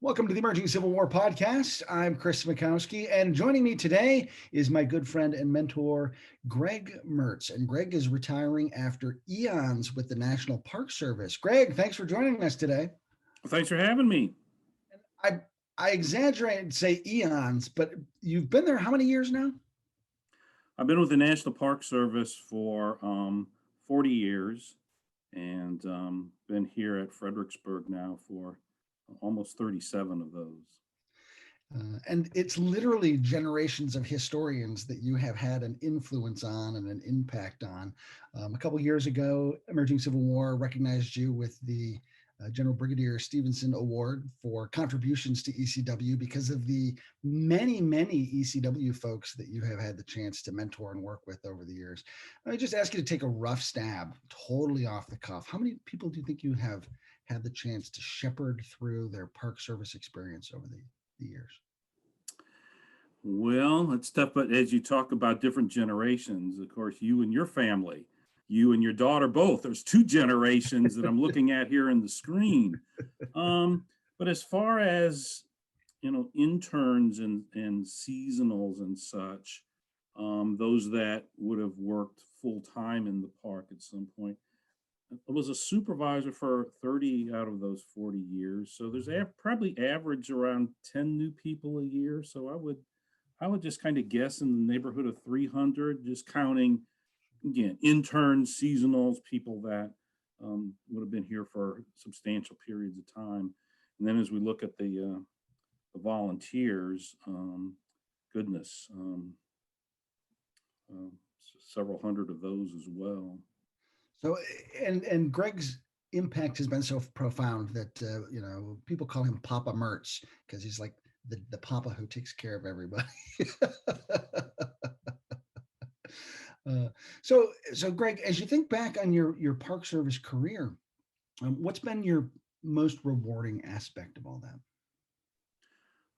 Welcome to the Emerging Civil War podcast. I'm Chris Mikowski, and joining me today is my good friend and mentor, Greg Mertz. And Greg is retiring after eons with the National Park Service. Greg, thanks for joining us today. Thanks for having me. I, I exaggerate and say eons, but you've been there how many years now? I've been with the National Park Service for 40 years and been here at Fredericksburg now for almost 37 of those. And it's literally generations of historians that you have had an influence on and an impact on. A couple of years ago, Emerging Civil War recognized you with the General Brigadier Stevenson Award for contributions to ECW because of the many ECW folks that you have had the chance to mentor and work with over the years. I just ask you to take a rough stab, totally off the cuff. How many people do you think you have had the chance to shepherd through their Park Service experience over the years? Well, it's tough, but as you talk about different generations, of course, you and your family, you and your daughter both, there's two generations that I'm looking at here in the screen. But as far as, interns and seasonals and such, those that would have worked full time in the park at some point, I was a supervisor for 30 out of those 40 years. So there's probably average around 10 new people a year. So I would just kind of guess in the neighborhood of 300, just counting, again, interns, seasonals, people that would have been here for substantial periods of time. And then as we look at the volunteers, goodness, several hundred of those as well. So, and Greg's impact has been so profound that people call him Papa Mertz because he's like the Papa who takes care of everybody. So Greg, as you think back on your Park Service career, what's been your most rewarding aspect of all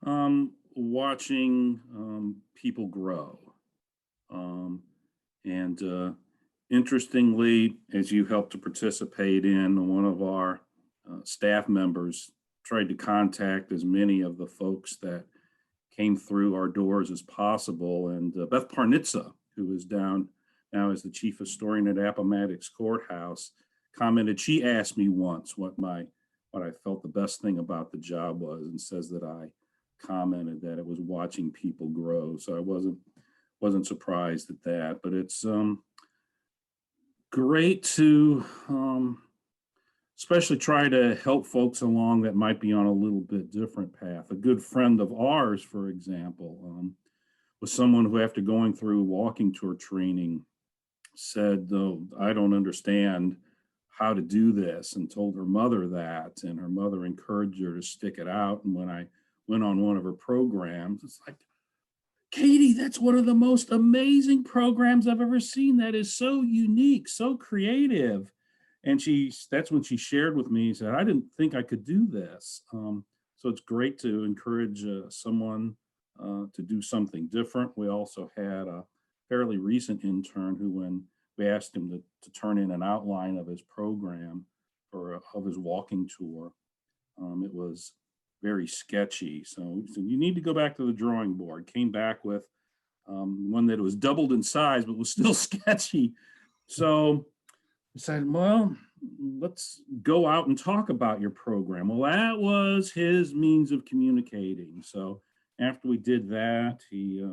that? Watching people grow, and interestingly, as you helped to participate in, one of our staff members tried to contact as many of the folks that came through our doors as possible. And Beth Parnitza, who is down now as the chief historian at Appomattox Courthouse, commented, she asked me once what I felt the best thing about the job was, and says that I commented that it was watching people grow. So I wasn't surprised at that, but it's great to especially try to help folks along that might be on a little bit different path. A good friend of ours, for example, was someone who, after going through walking tour training, said, "Oh, I don't understand how to do this," and told her mother that, and her mother encouraged her to stick it out. And when I went on one of her programs, it's like, "Katie, that's one of the most amazing programs I've ever seen. That is so unique, so creative." And that's when she shared with me, said, "I didn't think I could do this." So it's great to encourage someone to do something different. We also had a fairly recent intern who, when we asked him to turn in an outline of his program of his walking tour, it was very sketchy. So you need to go back to the drawing board. Came back with one that was doubled in size, but was still sketchy. So I said, "Well, let's go out and talk about your program." Well, that was his means of communicating. So after we did that, he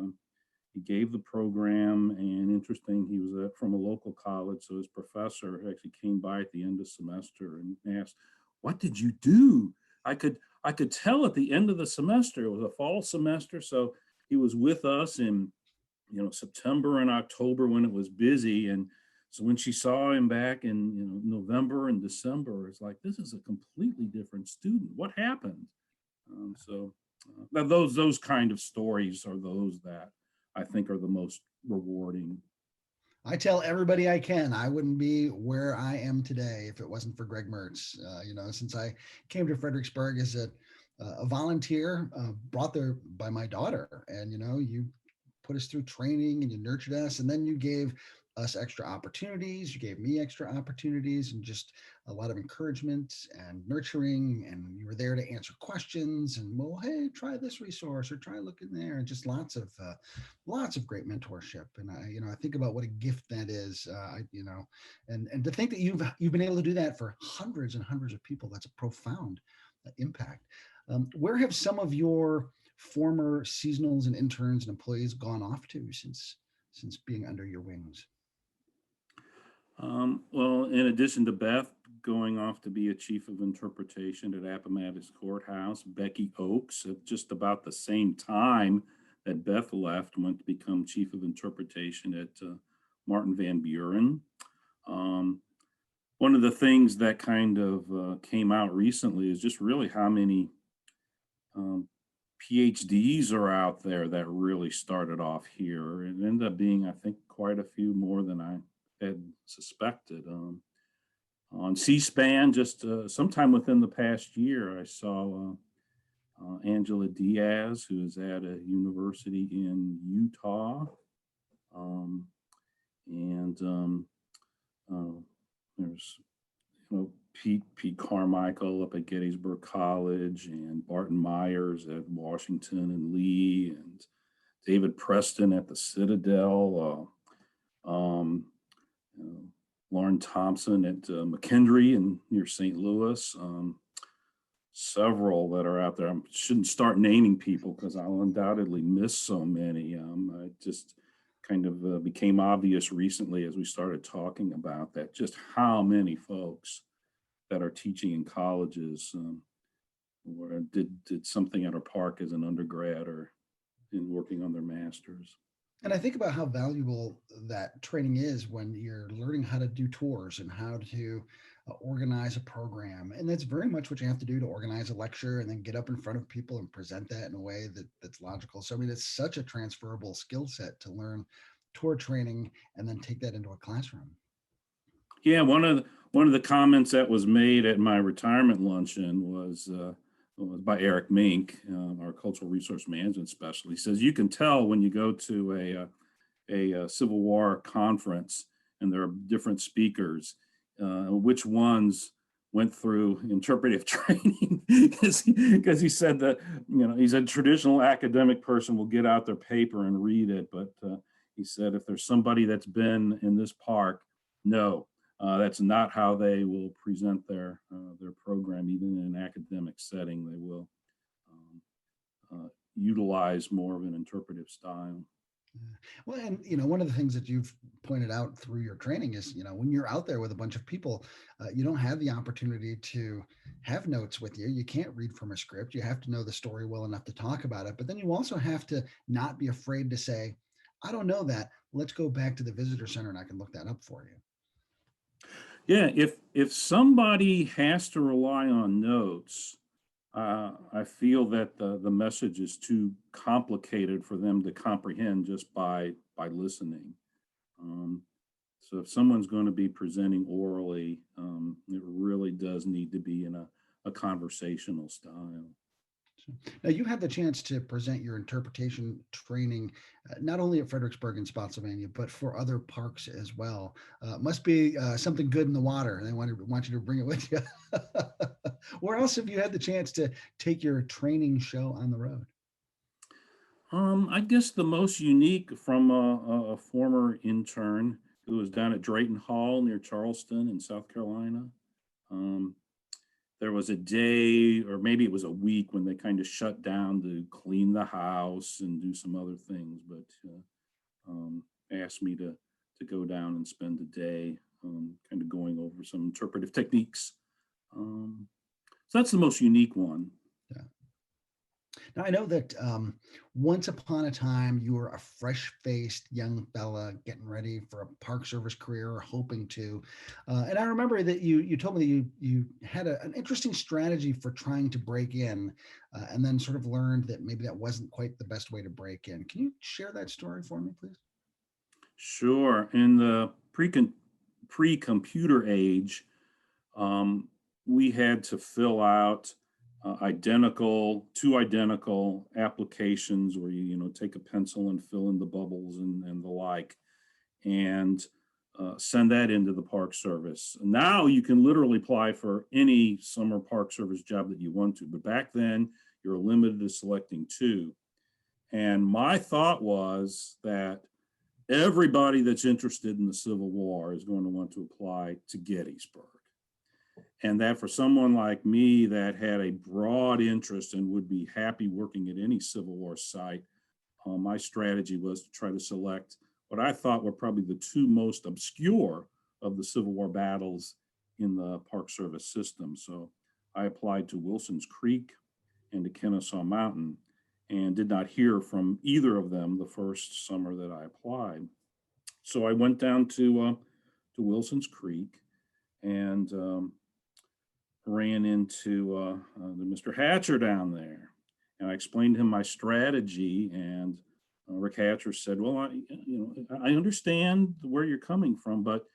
gave the program, and interesting, he was from a local college, so his professor actually came by at the end of semester and asked, "What did you do?" I could tell at the end of the semester, it was a fall semester, so he was with us in September and October when it was busy, and so when she saw him back in November and December, it's like, this is a completely different student. What happened? So those kind of stories are those that I think are the most rewarding. I tell everybody I can, I wouldn't be where I am today if it wasn't for Greg Mertz. Since I came to Fredericksburg as a volunteer, brought there by my daughter, and you put us through training and you nurtured us, and then you gave us extra opportunities. You gave me extra opportunities and just a lot of encouragement and nurturing. And you were there to answer questions and, well, hey, try this resource or try looking there. And just lots of great mentorship. And I think about what a gift that is, and to think that you've been able to do that for hundreds and hundreds of people. That's a profound impact. Where have some of your former seasonals and interns and employees gone off to since being under your wings? Well, in addition to Beth going off to be a chief of interpretation at Appomattox Courthouse, Becky Oakes, at just about the same time that Beth left, went to become chief of interpretation at Martin Van Buren. One of the things that kind of came out recently is just really how many PhDs are out there that really started off here. It ended up being, I think, quite a few more than I had suspected. On C-SPAN, just sometime within the past year, I saw Angela Diaz, who is at a university in Utah. There's Pete Carmichael up at Gettysburg College, and Barton Myers at Washington and Lee, and David Preston at the Citadel, Lauren Thompson at McKendree near St. Louis. Several that are out there. I shouldn't start naming people because I'll undoubtedly miss so many. It just kind of became obvious recently as we started talking about that, just how many folks that are teaching in colleges or did something at our park as an undergrad or in working on their masters. And I think about how valuable that training is when you're learning how to do tours and how to organize a program. And that's very much what you have to do to organize a lecture and then get up in front of people and present that in a way that's logical. So, I mean, it's such a transferable skill set to learn tour training and then take that into a classroom. Yeah, one of the comments that was made at my retirement luncheon was by Eric Mink, our cultural resource management specialist. He says you can tell when you go to a Civil War conference and there are different speakers, which ones went through interpretive training, because he said that, he's a traditional academic person will get out their paper and read it, but he said if there's somebody that's been in this park, no. That's not how they will present their program, even in an academic setting. They will utilize more of an interpretive style. Well, and one of the things that you've pointed out through your training is, when you're out there with a bunch of people, you don't have the opportunity to have notes with you. You can't read from a script. You have to know the story well enough to talk about it. But then you also have to not be afraid to say, I don't know that. Let's go back to the visitor center and I can look that up for you. Yeah, if somebody has to rely on notes, I feel that the message is too complicated for them to comprehend just by listening. So if someone's going to be presenting orally, it really does need to be in a conversational style. Now, you had the chance to present your interpretation training not only at Fredericksburg and Spotsylvania, but for other parks as well. Must be something good in the water. They want you to bring it with you. Where else have you had the chance to take your training show on the road? I guess the most unique from a former intern who was down at Drayton Hall near Charleston in South Carolina. There was a day, or maybe it was a week, when they kind of shut down to clean the house and do some other things, but asked me to go down and spend a day kind of going over some interpretive techniques. So that's the most unique one. Yeah. Now, I know that once upon a time, you were a fresh-faced young fella getting ready for a Park Service career, or hoping to. And I remember that you told me that you had an interesting strategy for trying to break in, and then sort of learned that maybe that wasn't quite the best way to break in. Can you share that story for me, please? Sure. In the pre-computer age, we had to fill out two identical applications where you take a pencil and fill in the bubbles and the like. And send that into the Park Service. Now you can literally apply for any summer Park Service job that you want to, but back then you're limited to selecting two. And my thought was that everybody that's interested in the Civil War is going to want to apply to Gettysburg. And that for someone like me that had a broad interest and would be happy working at any Civil War site, my strategy was to try to select what I thought were probably the two most obscure of the Civil War battles in the Park Service system. So I applied to Wilson's Creek and to Kennesaw Mountain and did not hear from either of them the first summer that I applied. So I went down to Wilson's Creek and ran into Mr. Hatcher down there. And I explained to him my strategy, and Rick Hatcher said, well, I understand where you're coming from, but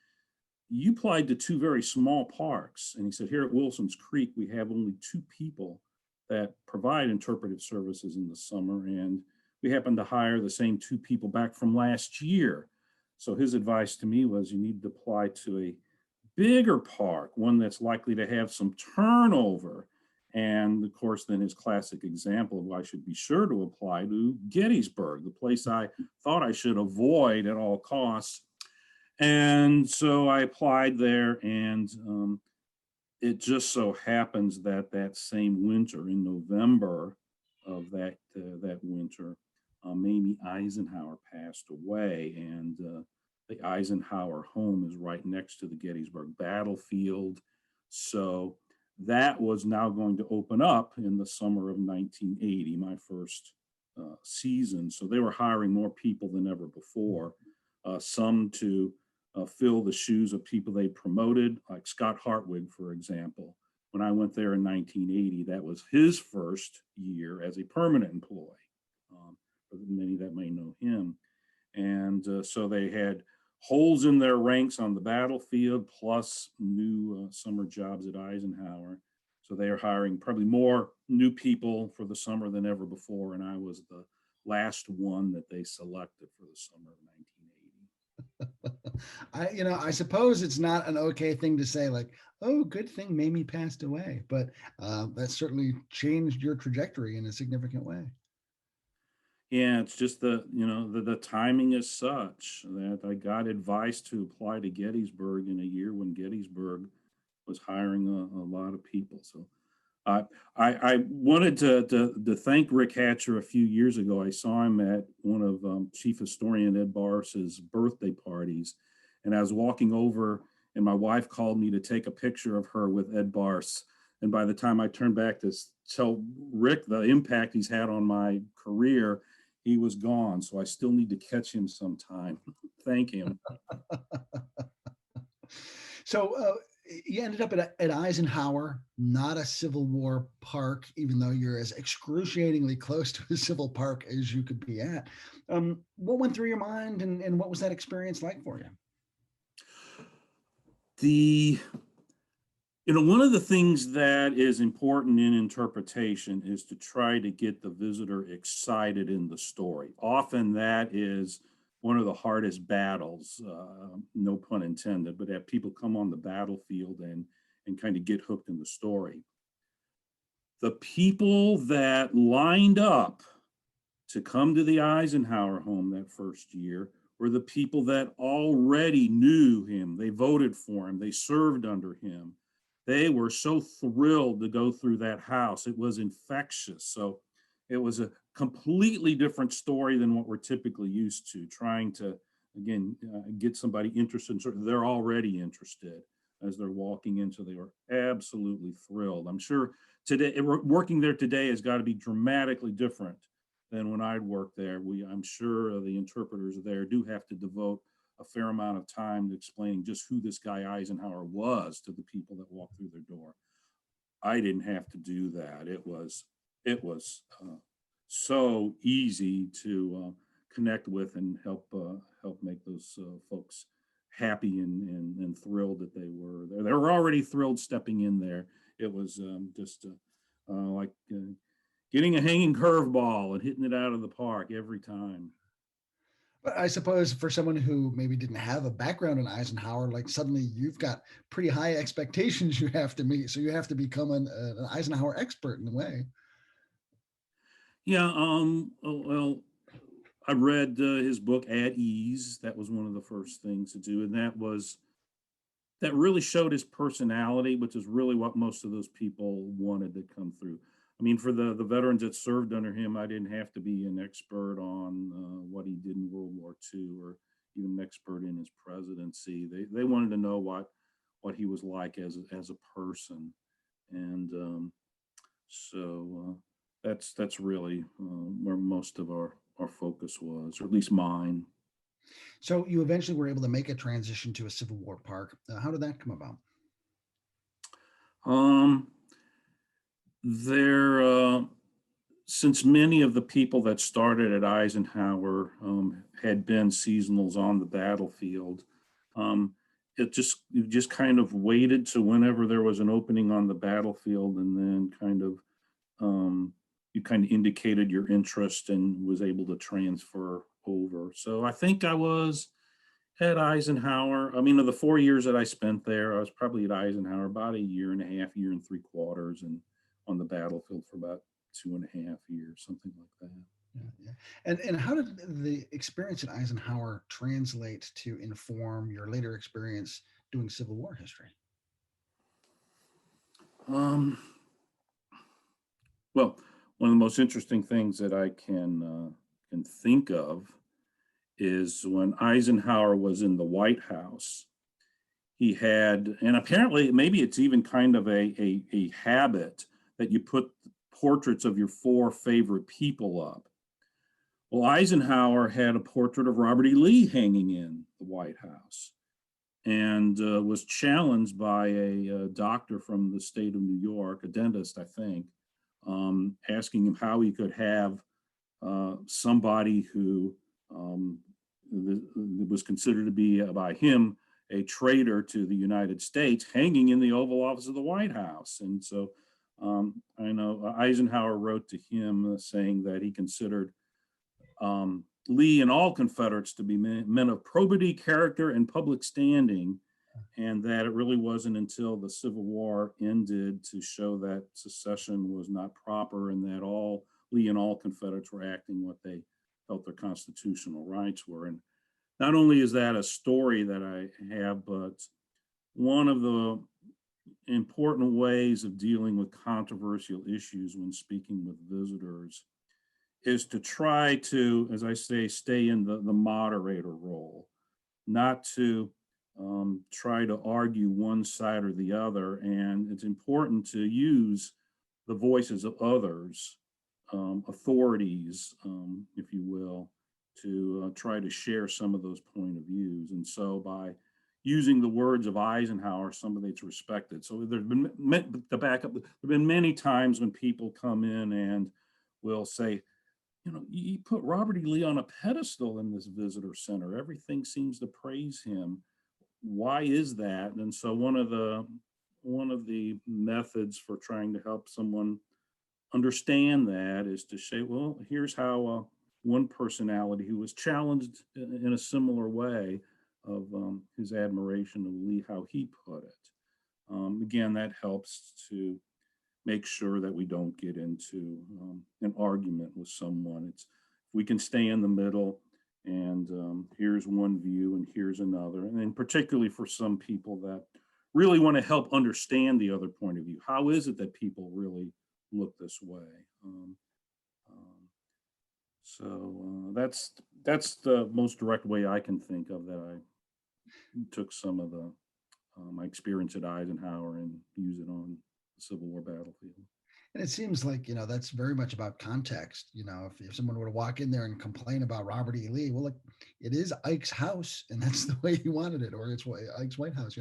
you applied to two very small parks. And he said, here at Wilson's Creek, we have only two people that provide interpretive services in the summer. And we happen to hire the same two people back from last year. So his advice to me was you need to apply to a bigger park, one that's likely to have some turnover. And of course, then his classic example of why I should be sure to apply to Gettysburg, the place I thought I should avoid at all costs. And so I applied there, and it just so happens that that same winter, in November of that winter, Mamie Eisenhower passed away, and the Eisenhower home is right next to the Gettysburg battlefield. So that was now going to open up in the summer of 1980, my first season. So they were hiring more people than ever before, some to fill the shoes of people they promoted, like Scott Hartwig, for example. When I went there in 1980, that was his first year as a permanent employee. For many that may know him. And so they had holes in their ranks on the battlefield, plus new summer jobs at Eisenhower. So they are hiring probably more new people for the summer than ever before. And I was the last one that they selected for the summer of 1980. I suppose it's not an okay thing to say, like, oh, good thing Mamie passed away, but that certainly changed your trajectory in a significant way. Yeah, it's just the timing is such that I got advice to apply to Gettysburg in a year when Gettysburg was hiring a lot of people. So I wanted to thank Rick Hatcher a few years ago. I saw him at one of Chief Historian Ed Bars's birthday parties, and I was walking over, and my wife called me to take a picture of her with Ed Bars. And by the time I turned back to tell Rick the impact he's had on my career, he was gone. So I still need to catch him sometime. Thank him. So you ended up at Eisenhower, not a Civil War park, even though you're as excruciatingly close to a civil park as you could be at. What went through your mind, and what was that experience like for you? One of the things that is important in interpretation is to try to get the visitor excited in the story. Often that is one of the hardest battles, no pun intended, but have people come on the battlefield and kind of get hooked in the story. The people that lined up to come to the Eisenhower home that first year were the people that already knew him. They voted for him. They served under him. They were so thrilled to go through that house. It was infectious. So it was a completely different story than what we're typically used to, trying to, again, get somebody interested. They're already interested as they're walking in. So they were absolutely thrilled. I'm sure today, working there today has got to be dramatically different than when I'd worked there. I'm sure the interpreters there do have to devote a fair amount of time to explaining just who this guy Eisenhower was to the people that walked through their door. I didn't have to do that. It was so easy to connect with and help make those folks happy and thrilled that they were there. They were already thrilled stepping in there. It was just like getting a hanging curveball and hitting it out of the park every time. But I suppose for someone who maybe didn't have a background in Eisenhower, like suddenly you've got pretty high expectations you have to meet. So you have to become an Eisenhower expert in a way. Yeah, well, I read his book At Ease. That was one of the first things to do, and that really showed his personality, which is really what most of those people wanted to come through. I mean, for the veterans that served under him, I didn't have to be an expert on what he did in World War II or even an expert in his presidency. They wanted to know what he was like as a person, and so that's really where most of our focus was, or at least mine. So you eventually were able to make a transition to a Civil War park. How did that come about? Um, there, since many of the people that started at Eisenhower had been seasonals on the battlefield, um, you just kind of waited to whenever there was an opening on the battlefield, and then um, you kind of indicated your interest and was able to transfer over. So I think I was at Eisenhower. I mean, of the 4 years that I spent there, I was probably at Eisenhower about a year and a half, year and 3/4, and on the battlefield for about 2.5 years, something like that. Yeah, yeah. And how did the experience at Eisenhower translate to inform your later experience doing Civil War history? Um, well, one of the most interesting things that I can think of is when Eisenhower was in the White House. He had, and apparently maybe it's even kind of a habit that you put portraits of your four favorite people up. Well, Eisenhower had a portrait of Robert E. Lee hanging in the White House, and was challenged by a doctor from the state of New York, a dentist, I think, asking him how he could have somebody who um, was considered to be by him a traitor to the United States hanging in the Oval Office of the White House. And so I know Eisenhower wrote to him saying that he considered Lee and all Confederates to be men of probity, character, and public standing, and that it really wasn't until the Civil War ended to show that secession was not proper, and that all Lee and all Confederates were acting what they felt their constitutional rights were. And not only is that a story that I have, but one of the important ways of dealing with controversial issues when speaking with visitors is to try to, as I say, stay in the moderator role, not to try to argue one side or the other. And it's important to use the voices of others, authorities, if you will, to try to share some of those point of views. And so by using the words of Eisenhower, somebody that's respected. So there's been, to back up, there have been many times when people come in and will say, you know, you put Robert E. Lee on a pedestal in this visitor center. Everything seems to praise him. Why is that? And so one of the methods for trying to help someone understand that is to say, well, here's how one personality who was challenged in a similar way of his admiration of Lee, how he put it. Again, that helps to make sure that we don't get into an argument with someone. It's we can stay in the middle, and here's one view and here's another, and then particularly for some people that really want to help understand the other point of view. How is it that people really look this way? Um, that's the most direct way I can think of that I took some of the my experience at Eisenhower and use it on the Civil War battlefield. And it seems like, that's very much about context. If someone were to walk in there and complain about Robert E. Lee, well, look, it is Ike's house and that's the way he wanted it, or it's Ike's White House,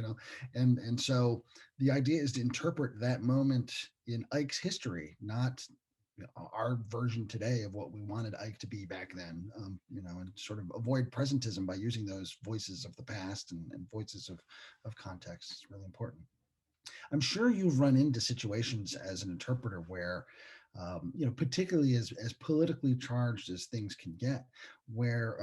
And so the idea is to interpret that moment in Ike's history, not our version today of what we wanted Ike to be back then, and sort of avoid presentism by using those voices of the past and voices of context. It's really important. I'm sure you've run into situations as an interpreter where, particularly as politically charged as things can get, where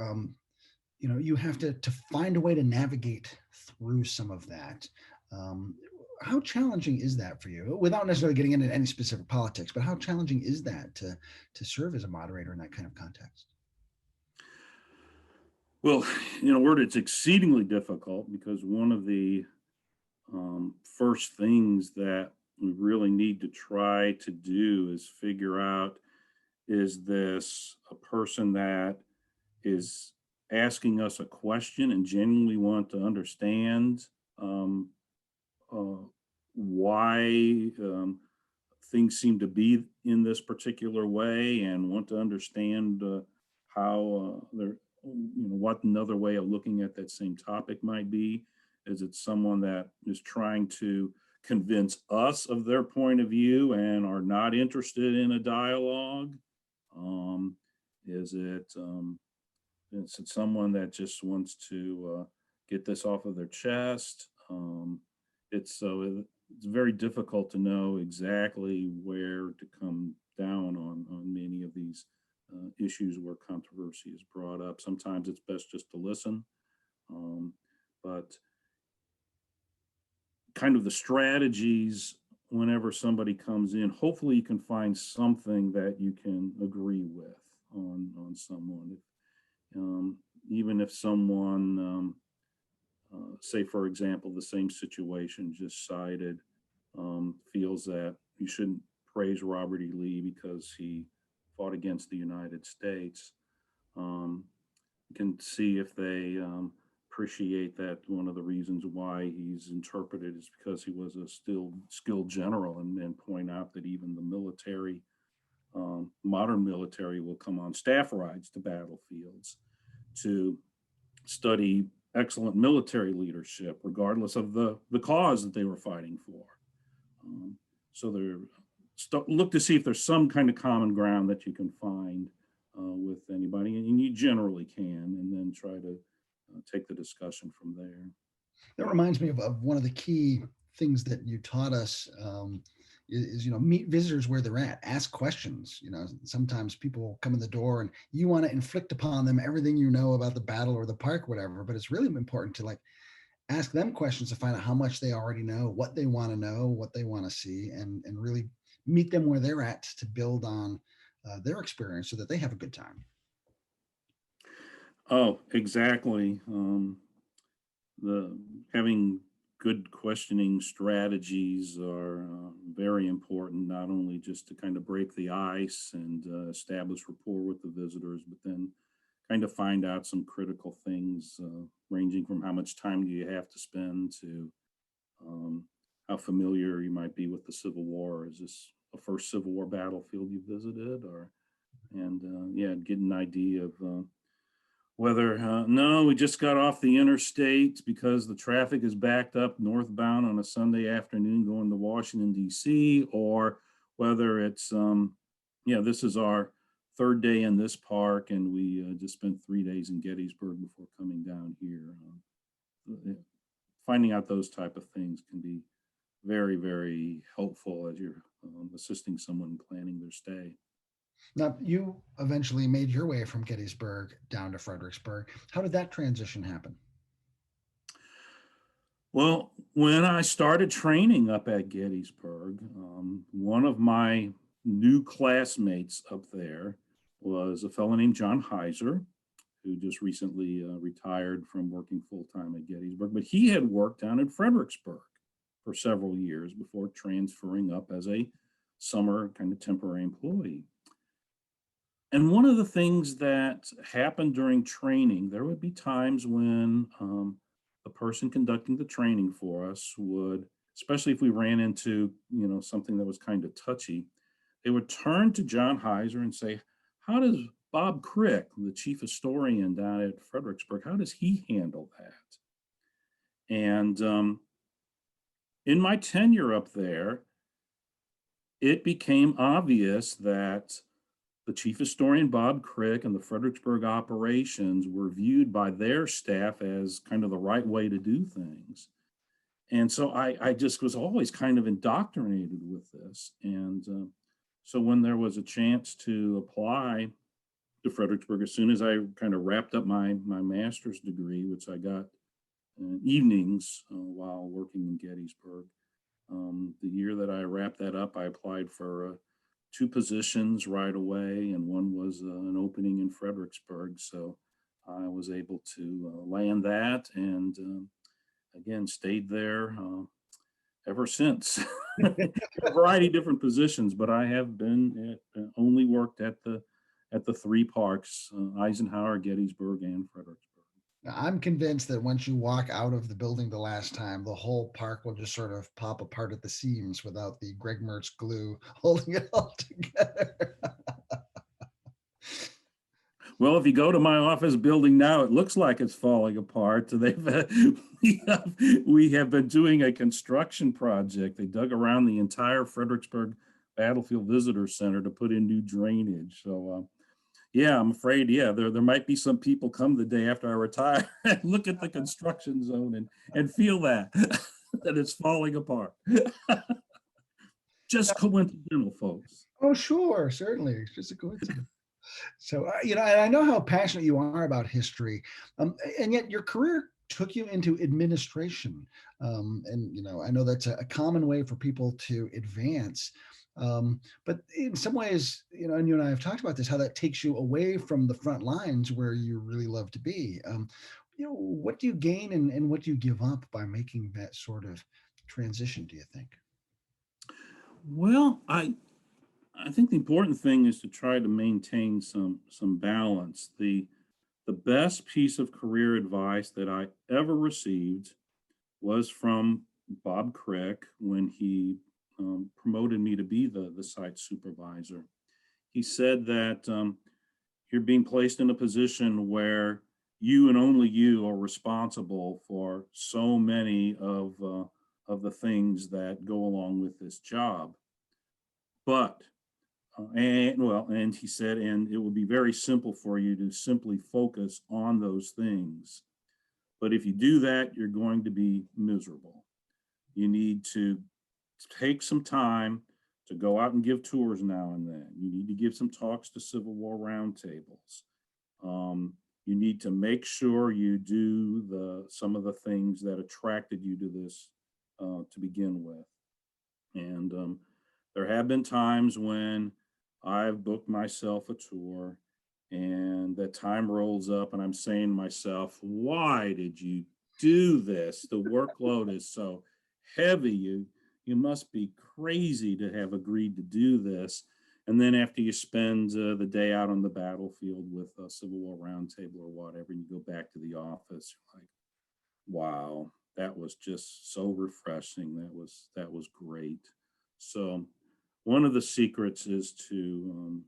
you have to find a way to navigate through some of that. Um, how challenging is that for you, without necessarily getting into any specific politics? But how challenging is that to serve as a moderator in that kind of context? Well, word it's exceedingly difficult because one of the first things that we really need to try to do is figure out, is this a person that is asking us a question and genuinely want to understand um, uh, why things seem to be in this particular way and want to understand how they're, what another way of looking at that same topic might be. Is it someone that is trying to convince us of their point of view and are not interested in a dialogue? Um, is it someone that just wants to get this off of their chest? It's very difficult to know exactly where to come down on many of these issues where controversy is brought up. Sometimes it's best just to listen, but kind of the strategies whenever somebody comes in, hopefully you can find something that you can agree with on someone. Even if someone, say for example, the same situation just cited, feels that you shouldn't praise Robert E. Lee because he fought against the United States, you can see if they appreciate that one of the reasons why he's interpreted is because he was a still skilled general, and point out that even the military, modern military, will come on staff rides to battlefields to study excellent military leadership, regardless of the cause that they were fighting for. So they're look to see if there's some kind of common ground that you can find with anybody, and you generally can, and then try to take the discussion from there. That reminds me of one of the key things that you taught us, is meet visitors where they're at, ask questions. Sometimes people come in the door and you want to inflict upon them everything you know about the battle or the park, whatever, but it's really important to ask them questions to find out how much they already know, what they want to know, what they want to see, and really meet them where they're at to build on their experience so that they have a good time. Oh, exactly. The having good questioning strategies are very important, not only just to kind of break the ice and establish rapport with the visitors, but then kind of find out some critical things, ranging from how much time do you have to spend to how familiar you might be with the Civil War. Is this a first Civil War battlefield you visited, or yeah, get an idea of whether no, we just got off the interstate because the traffic is backed up northbound on a Sunday afternoon going to Washington D.C., or whether it's yeah, this is our third day in this park and we just spent 3 days in Gettysburg before coming down here. Finding out those type of things can be very, very helpful as you're assisting someone in planning their stay. Now, you eventually made your way from Gettysburg down to Fredericksburg. How did that transition happen? Well, when I started training up at Gettysburg, one of my new classmates up there was a fellow named John Heiser, who just recently retired from working full time at Gettysburg. But he had worked down in Fredericksburg for several years before transferring up as a summer kind of temporary employee. And one of the things that happened during training, there would be times when the person conducting the training for us would, especially if we ran into, something that was kind of touchy, they would turn to John Heiser and say, how does Bob Crick, the chief historian down at Fredericksburg, how does he handle that? And in my tenure up there, it became obvious that the chief historian, Bob Crick, and the Fredericksburg operations were viewed by their staff as kind of the right way to do things. And so I just was always kind of indoctrinated with this. And so when there was a chance to apply to Fredericksburg as soon as I kind of wrapped up my master's degree, which I got evenings while working in Gettysburg. The year that I wrapped that up, I applied for two positions right away, and one was an opening in Fredericksburg. So I was able to land that, and again, stayed there ever since. A variety of different positions, but I have been only worked at the three parks: Eisenhower, Gettysburg, and Fredericksburg. I'm convinced that once you walk out of the building the last time, the whole park will just sort of pop apart at the seams without the Greg Mertz glue holding it all together. Well, if you go to my office building now, it looks like it's falling apart. We have been doing a construction project. They dug around the entire Fredericksburg Battlefield Visitor Center to put in new drainage. So, yeah, I'm afraid, yeah, there might be some people come the day after I retire and look at the construction zone and feel that it's falling apart. Just coincidental, folks. Oh, sure, certainly. It's just a coincidence. So, and I know how passionate you are about history, and yet your career took you into administration. And, I know that's a common way for people to advance. But in some ways, and you and I have talked about this, how that takes you away from the front lines where you really love to be. What do you gain and what do you give up by making that sort of transition, do you think? Well, I think the important thing is to try to maintain some balance. The best piece of career advice that I ever received was from Bob Crick when he promoted me to be the site supervisor. He said that you're being placed in a position where you and only you are responsible for so many of the things that go along with this job. But and he said, and it will be very simple for you to simply focus on those things. But if you do that, you're going to be miserable. You need to take some time to go out and give tours now and then. You need to give some talks to Civil War roundtables. You need to make sure you do some of the things that attracted you to this to begin with. And there have been times when I've booked myself a tour and that time rolls up and I'm saying to myself, why did you do this? The workload is so heavy. You must be crazy to have agreed to do this. And then after you spend the day out on the battlefield with a Civil War roundtable or whatever, and you go back to the office, you're like, wow, that was just so refreshing. That was great. So one of the secrets is to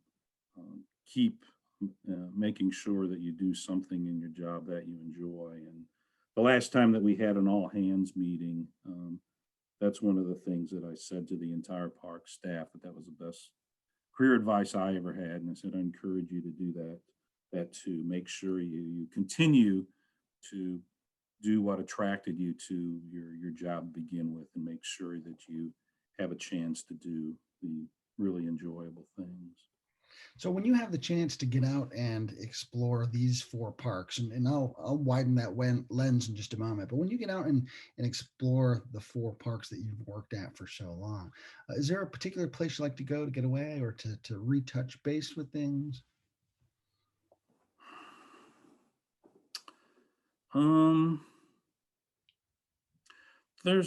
keep making sure that you do something in your job that you enjoy. And the last time that we had an all hands meeting, that's one of the things that I said to the entire park staff, that was the best career advice I ever had. And I said, I encourage you to do that too. Make sure you continue to do what attracted you to your job to begin with, and make sure that you have a chance to do the really enjoyable things. So when you have the chance to get out and explore these four parks, and I'll widen that lens in just a moment, but when you get out and explore the four parks that you've worked at for so long, is there a particular place you like to go to get away or to retouch base with things? Um, there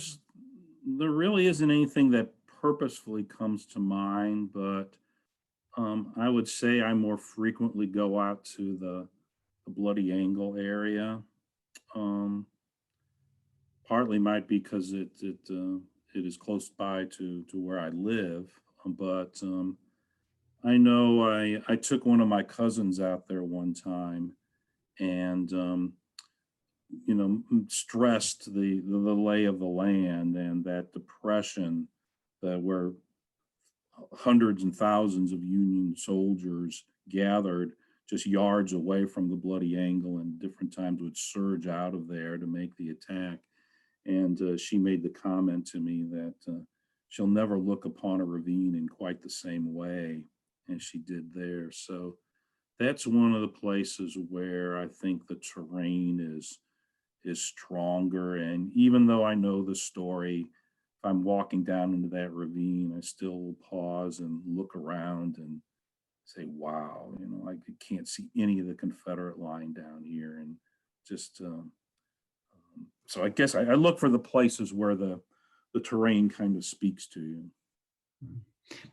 really isn't anything that purposefully comes to mind, but I would say I more frequently go out to the Bloody Angle area. Um, Partly might be because it is close by to where I live, but I know I took one of my cousins out there one time, and stressed the lay of the land and that depression that where hundreds and thousands of Union soldiers gathered just yards away from the Bloody Angle, and different times would surge out of there to make the attack. And she made the comment to me that she'll never look upon a ravine in quite the same way as she did there. So that's one of the places where I think the terrain is stronger. And even though I know the story, if I'm walking down into that ravine, I still will pause and look around and say, wow, I can't see any of the Confederate line down here. And just, so I guess I look for the places where the terrain kind of speaks to you.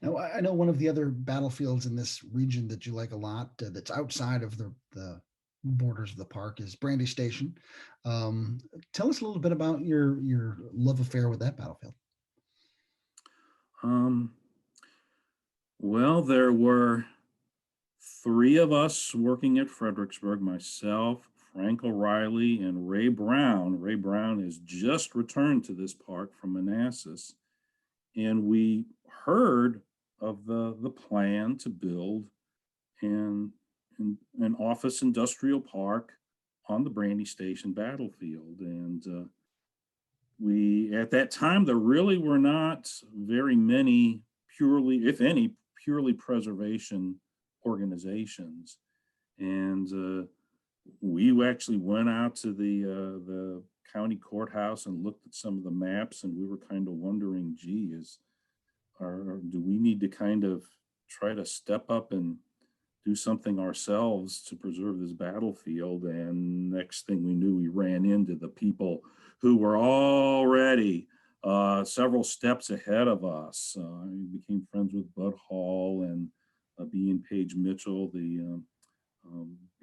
Now, I know one of the other battlefields in this region that you like a lot, that's outside of the borders of the park, is Brandy Station. Tell us a little bit about your love affair with that battlefield. Um, well, there were three of us working at Fredericksburg: myself, Frank O'Reilly, and Ray Brown. Ray Brown has just returned to this park from Manassas, and we heard of the plan to build an office industrial park on the Brandy Station battlefield. And we, at that time, there really were not very many purely, if any, purely preservation organizations. And we actually went out to the county courthouse and looked at some of the maps, and we were kind of wondering, gee, do we need to kind of try to step up and do something ourselves to preserve this battlefield? And next thing we knew, we ran into the people who were already several steps ahead of us. I became friends with Bud Hall and B. and Paige Mitchell, B.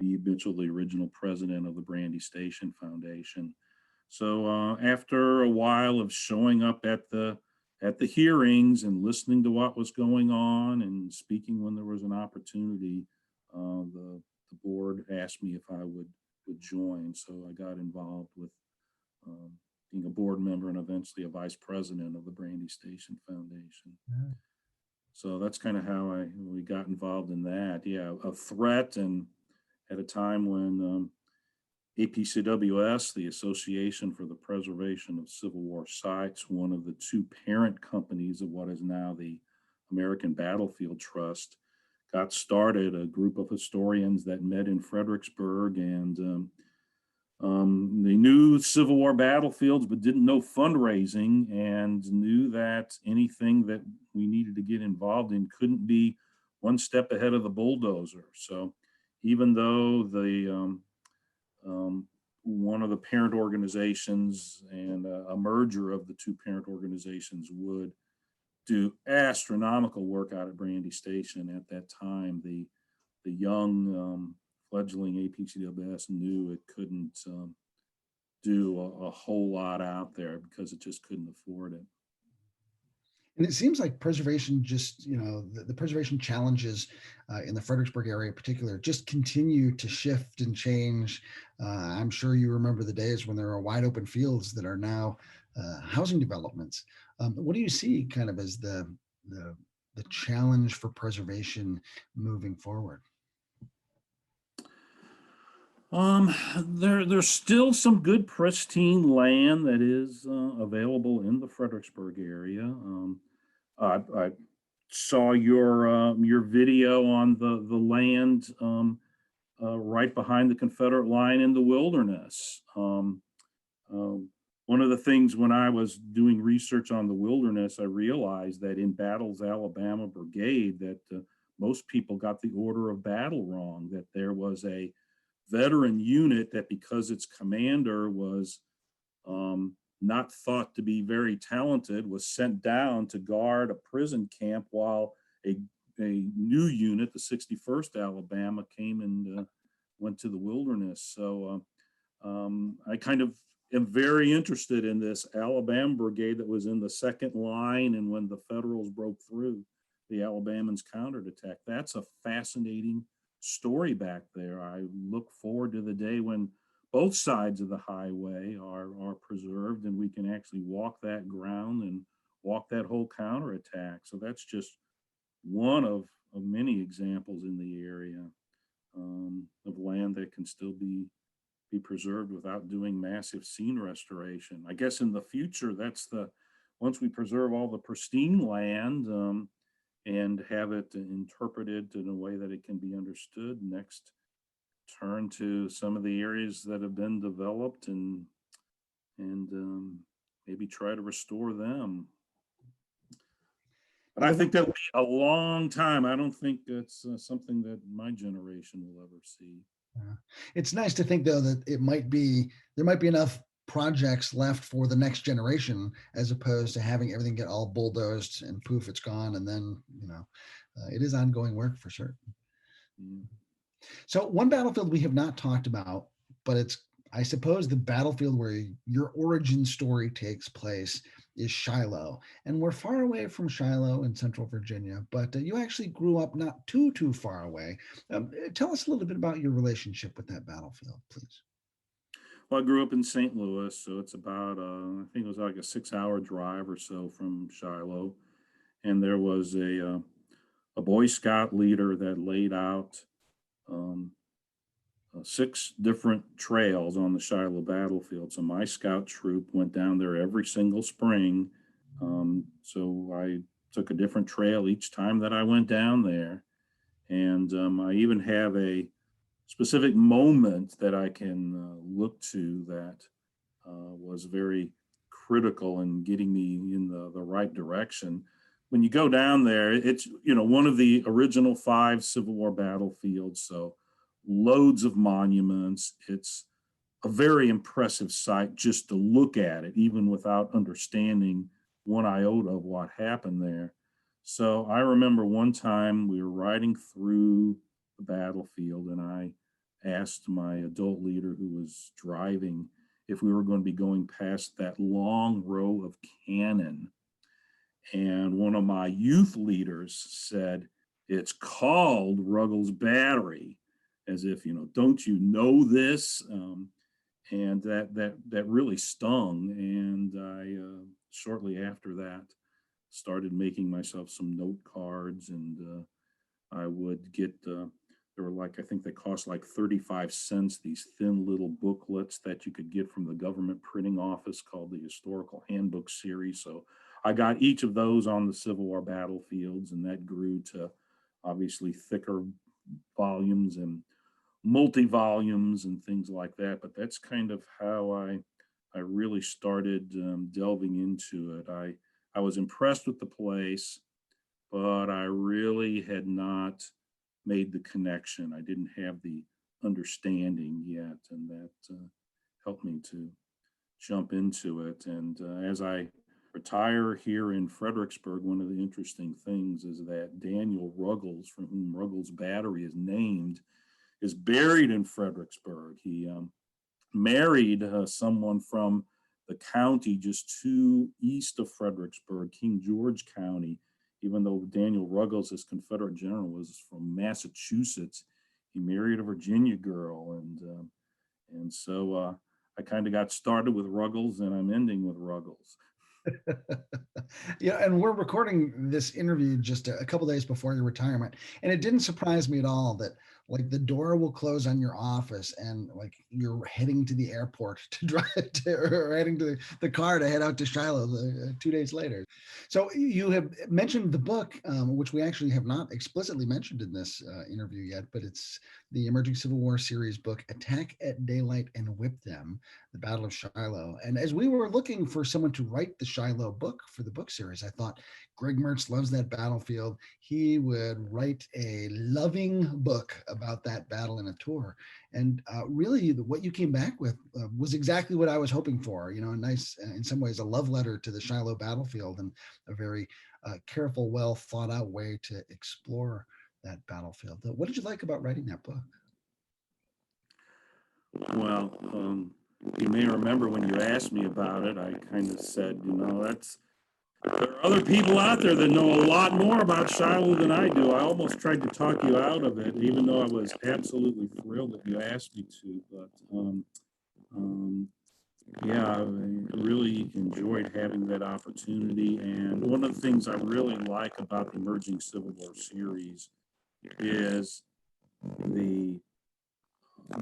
Mitchell, the original president of the Brandy Station Foundation. So after a while of showing up at the hearings and listening to what was going on and speaking when there was an opportunity, the board asked me if I would join. So I got involved with being a board member and eventually a vice president of the Brandy Station Foundation. Yeah. So that's kind of how we got involved in that. Yeah, a threat, and at a time when APCWS, the Association for the Preservation of Civil War Sites, one of the two parent companies of what is now the American Battlefield Trust, got started, a group of historians that met in Fredericksburg, and they knew Civil War battlefields, but didn't know fundraising, and knew that anything that we needed to get involved in couldn't be one step ahead of the bulldozer. So even though one of the parent organizations and a merger of the two parent organizations would do astronomical work out at Brandy Station at that time, the young fledgling APCWS knew it couldn't do a whole lot out there because it just couldn't afford it. And it seems like preservation just, the preservation challenges in the Fredericksburg area in particular just continue to shift and change. I'm sure you remember the days when there are wide open fields that are now housing developments. What do you see kind of as the challenge for preservation moving forward? There's still some good pristine land that is available in the Fredericksburg area. I saw your video on the land right behind the Confederate line in the wilderness. One of the things when I was doing research on the wilderness, I realized that in Battle's Alabama Brigade that most people got the order of battle wrong, that there was a veteran unit that, because its commander was not thought to be very talented, was sent down to guard a prison camp while a new unit, the 61st Alabama, came and went to the wilderness. So I kind of am very interested in this Alabama Brigade that was in the second line, and when the Federals broke through, the Alabamans countered attack. That's a fascinating story back there. I look forward to the day when both sides of the highway are preserved and we can actually walk that ground and walk that whole counterattack. So that's just one of many examples in the area of land that can still be preserved without doing massive scene restoration. I guess in the future, once we preserve all the pristine land, and have it interpreted in a way that it can be understood. Next, turn to some of the areas that have been developed and maybe try to restore them. But I think that'll be a long time. I don't think that's something that my generation will ever see. It's nice to think though that there might be enough projects left for the next generation as opposed to having everything get all bulldozed and poof, it's gone. And then, it is ongoing work for certain. Mm. So one battlefield we have not talked about, but it's, I suppose, the battlefield where your origin story takes place is Shiloh. And we're far away from Shiloh in Central Virginia, but you actually grew up not too far away. Tell us a little bit about your relationship with that battlefield, please. Well, I grew up in St. Louis, so it's about, I think it was like a 6 hour drive or so from Shiloh. And there was a Boy Scout leader that laid out um, 6 different trails on the Shiloh battlefield. So my scout troop went down there every single spring. So I took a different trail each time that I went down there. And I even have a specific moment that I can look to that was very critical in getting me in the right direction. When you go down there, it's, one of the original 5 Civil War battlefields. So loads of monuments. It's a very impressive sight just to look at it, even without understanding one iota of what happened there. So I remember one time we were riding through the battlefield, and I asked my adult leader who was driving if we were going to be going past that long row of cannon. And one of my youth leaders said, "It's called Ruggles Battery," as if, don't you know this? And that really stung. And I shortly after that started making myself some note cards, and I would get there were like, I think they cost like 35 cents, these thin little booklets that you could get from the government printing office called the Historical Handbook Series. So I got each of those on the Civil War battlefields, and that grew to obviously thicker volumes and multi-volumes and things like that. But that's kind of how I really started delving into it. I was impressed with the place, but I really had not made the connection. I didn't have the understanding yet, and that helped me to jump into it. And as I retire here in Fredericksburg, one of the interesting things is that Daniel Ruggles, from whom Ruggles Battery is named, is buried in Fredericksburg. He married someone from the county just east of Fredericksburg, King George County. Even though Daniel Ruggles, as Confederate general, was from Massachusetts, he married a Virginia girl, and so I kind of got started with Ruggles, and I'm ending with Ruggles. Yeah, and we're recording this interview just a couple days before your retirement, and it didn't surprise me at all that like the door will close on your office and like you're heading to the airport to drive to, or heading to the car to head out to Shiloh 2 days later. So you have mentioned the book, which we actually have not explicitly mentioned in this interview yet, but it's the Emerging Civil War series book, Attack at Daylight and Whip Them, the Battle of Shiloh. And as we were looking for someone to write the Shiloh book for the book series, I thought Greg Mertz loves that battlefield. He would write a loving book about that battle in a tour. And really, what you came back with was exactly what I was hoping for. A nice, in some ways, a love letter to the Shiloh battlefield, and a very careful, well thought out way to explore that battlefield. What did you like about writing that book? Well, you may remember when you asked me about it, I kind of said, there are other people out there that know a lot more about Shiloh than I do. I almost tried to talk you out of it, even though I was absolutely thrilled that you asked me to. But yeah, I really enjoyed having that opportunity. And one of the things I really like about the Emerging Civil War series is the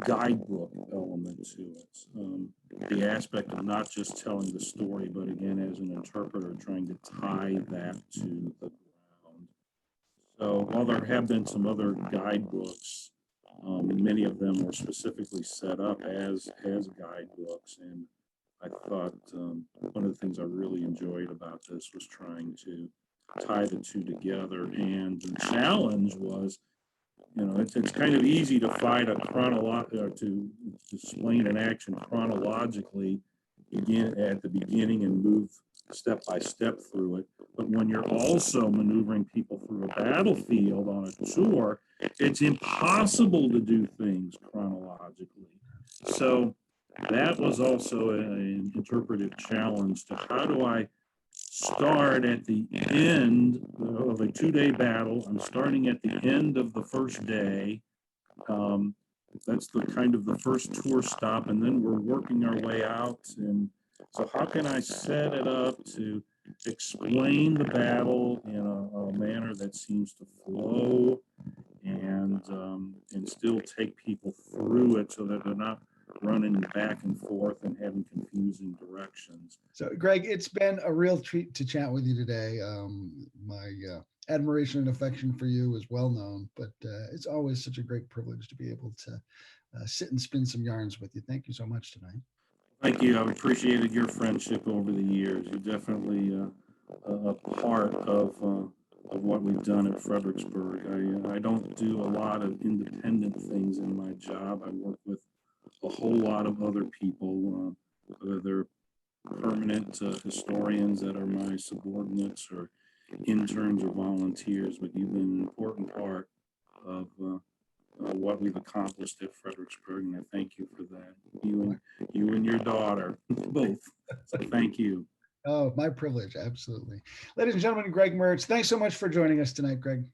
guidebook element to it. The aspect of not just telling the story, but again, as an interpreter, trying to tie that to the ground. So while there have been some other guidebooks, many of them were specifically set up as guidebooks. And I thought one of the things I really enjoyed about this was trying to tie the two together. And the challenge was, it's kind of easy to find to explain an action chronologically, begin at the beginning and move step by step through it. But when you're also maneuvering people through a battlefield on a tour, it's impossible to do things chronologically. So that was also an interpretive challenge to how do I start at the end of a 2-day battle. I'm starting at the end of the first day. That's the kind of the first tour stop, and then we're working our way out. And so how can I set it up to explain the battle in a manner that seems to flow and still take people through it so that they're not running back and forth and having confusing directions. So, Greg, it's been a real treat to chat with you today. My admiration and affection for you is well known, but it's always such a great privilege to be able to sit and spin some yarns with you. Thank you so much tonight. Thank you. I've appreciated your friendship over the years. You're definitely a part of what we've done at Fredericksburg. I don't do a lot of independent things in my job. I work with a whole lot of other people, whether they're permanent historians that are my subordinates or interns or volunteers, but you've been an important part of what we've accomplished at Fredericksburg, and I thank you for that. You and your daughter, both. So thank you. Oh, my privilege, absolutely. Ladies and gentlemen, Greg Mertz, thanks so much for joining us tonight, Greg.